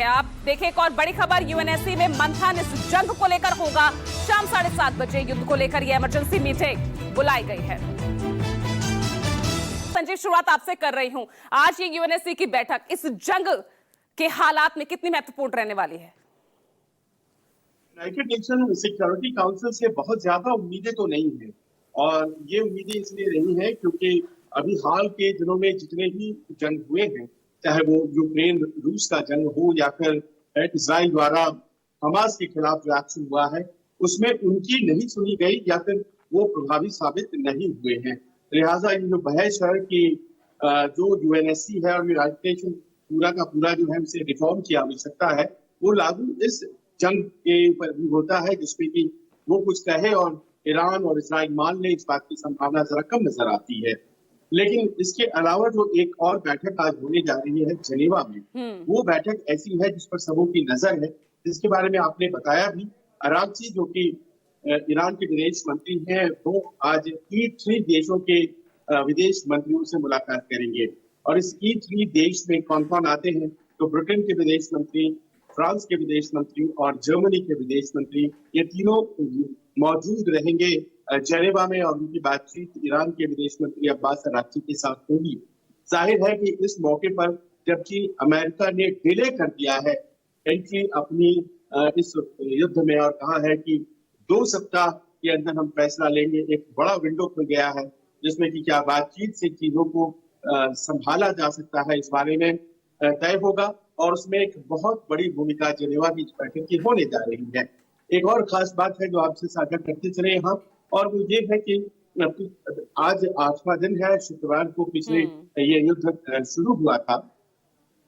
आप देखें एक और बड़ी खबर, यूएनएससी में मंथन इस जंग को लेकर होगा। शाम 7:30 बजे युद्ध को लेकर यह इमरजेंसी मीटिंग बुलाई गई है। संजीव, शुरुआत आपसे कर रही हूं। आज ये यूएनएससी की बैठक इस जंग के हालात में कितनी महत्वपूर्ण रहने वाली है? यूनाइटेड नेशन सिक्योरिटी काउंसिल से बहुत ज्यादा उम्मीदें तो नहीं है, और ये उम्मीदें इसलिए नहीं है क्योंकि अभी हाल के दिनों में जितने भी जंग हुए हैं, चाहे वो यूक्रेन रूस का जंग हो या फिर इजराइल द्वारा हमास के खिलाफ जो एक्शन हुआ है, उसमें उनकी नहीं सुनी गई या फिर वो प्रभावी साबित नहीं हुए हैं। लिहाजा ये जो बहस है कि जो यूएनएससी है और यूनाइटेड नेशन पूरा का पूरा जो है उसे रिफॉर्म की आवश्यकता है, वो लागू इस जंग के ऊपर भी होता है जिसमें कि वो कुछ कहे और ईरान और इजराइल मान ले, इस बात की संभावना जरा कम नजर आती है। लेकिन इसके अलावा जो एक और बैठक आज होने जा रही है जनेवा में, वो बैठक ऐसी है जिस पर सबों की नजर है, जिसके बारे में आपने बताया भी। अरागची जो कि ईरान के विदेश मंत्री हैं, वो आज E3 देशों के विदेश मंत्रियों से मुलाकात करेंगे। और इस E3 देश में कौन कौन आते हैं, तो ब्रिटेन के विदेश मंत्री, फ्रांस के विदेश मंत्री और जर्मनी के विदेश मंत्री, ये तीनों मौजूद रहेंगे जेनेवा में, और उनकी बातचीत ईरान के विदेश मंत्री अब्बास अरागची के साथ होगी। जाहिर है कि इस मौके पर जबकि अमेरिका ने डिले कर दिया है एंट्री अपनी इस युद्ध में और कहा है कि 2 सप्ताह के अंदर हम फैसला लेंगे, एक बड़ा विंडो खुल गया है जिसमें कि क्या बातचीत से चीजों को संभाला जा सकता है, इस बारे में तय होगा। और उसमें एक बहुत बड़ी भूमिका जेनेवा की बैठक की होने जा रही है। एक और खास बात है जो आपसे साझा करते चले यहाँ, और वो ये है कि आज 8वां दिन है, शुक्रवार को पिछले ये युद्ध शुरू हुआ था,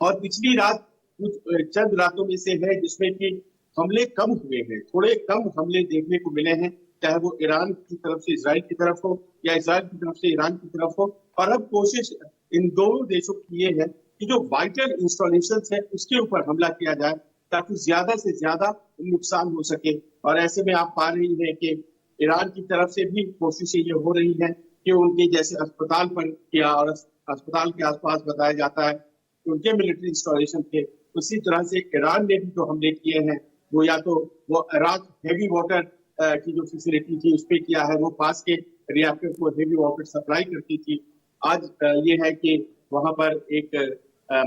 और पिछली रात कुछ चंद रातों में से है जिसमें कि हमले कम हुए हैं, थोड़े कम हमले देखने को मिले हैं, चाहे वो ईरान की तरफ से इजराइल की तरफ हो या इजराइल की तरफ से ईरान की तरफ हो। और अब कोशिश इन दोनों देशों की ये है कि जो वाइटल इंस्टॉलेशन है उसके ऊपर हमला किया जाए ताकि ज्यादा से ज्यादा नुकसान हो सके। और ऐसे में आप पा रही हैं कि ईरान की तरफ से भी कोशिशें ये हो रही हैं कि उनके जैसे अस्पताल पर किया और अस्पताल के आसपास बताया जाता है कि उनके मिलिट्री इंस्टॉलेशन थे, उसी तरह से ईरान ने भी जो हमले किए हैं वो या तो वो इराक हेवी वाटर की जो फैसिलिटी थी उस पर किया है, वो पास के रिएक्टर को हेवी वाटर सप्लाई करती थी। आज ये है कि वहां पर एक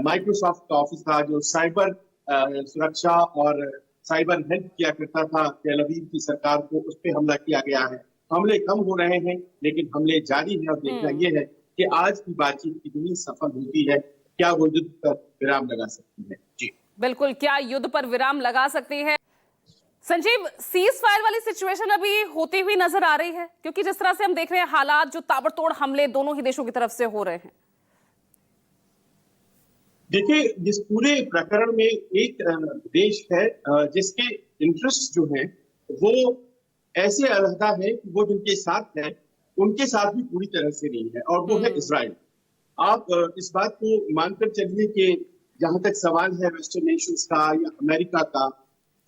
माइक्रोसॉफ्ट का ऑफिस था जो साइबर सुरक्षा और साइबर हेल्प किया करता था तेल अवीव की सरकार को, उस पर हमला किया गया है। हमले कम हो रहे हैं लेकिन हमले जारी है, और देखना ये है कि आज की बातचीत कितनी सफल होती है, क्या वो युद्ध पर विराम लगा सकती है। जी बिल्कुल, क्या युद्ध पर विराम लगा सकती है? संजीव, सीज फायर वाली सिचुएशन अभी होती हुई नजर आ रही है, क्योंकि जिस तरह से हम देख रहे हैं हालात, जो ताबड़तोड़ हमले दोनों ही देशों की तरफ से हो रहे हैं। देखिए, इस पूरे प्रकरण में एक देश है जिसके इंटरेस्ट जो है वो ऐसे अलहदा है कि वो जिनके साथ है उनके साथ भी पूरी तरह से नहीं है, और वो है इजराइल। आप इस बात को मानकर चलिए कि जहां तक सवाल है वेस्टर्न नेशंस का या अमेरिका का,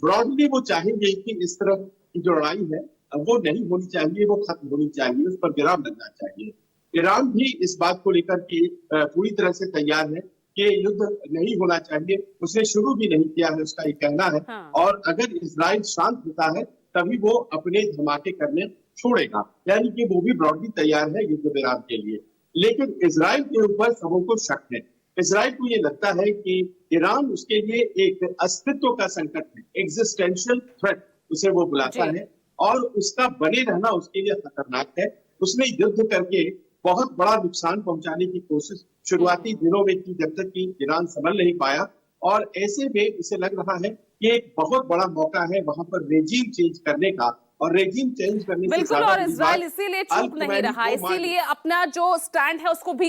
ब्रॉडली वो चाहेंगे कि इस तरह की जो लड़ाई है वो नहीं होनी चाहिए, वो खत्म होनी चाहिए, उस पर विराम लगना चाहिए। ईरान भी इस बात को लेकर के पूरी तरह से तैयार है कि युद्ध नहीं होना चाहिए, उसने शुरू भी नहीं किया है, उसका ये कहना है। और अगर इजराइल शांत होता है तभी वो अपने धमाके करने छोड़ेगा, यानी कि वो भी ब्रॉडली तैयार है युद्ध विराम के लिए। लेकिन इजराइल के ऊपर सबों को शक है। इजराइल को ये लगता है कि ईरान उसके लिए एक अस्तित्व का संकट है, एग्जिस्टेंशियल थ्रेट उसे वो बुलाता है, और उसका बने रहना उसके लिए खतरनाक है। उसने युद्ध करके बहुत बड़ा नुकसान पहुंचाने की कोशिश शुरुआती दिनों में की, जब तक कि ईरान संभल नहीं पाया, और ऐसे में इसे लग रहा है कि एक बहुत बड़ा मौका है वहां पर रेजिम चेंज करने का, और रेजिम चेंज करने से बिल्कुल, और इजराइल इसीलिए चूक नहीं रहा, इसीलिए अपना जो स्टैंड है उसको भी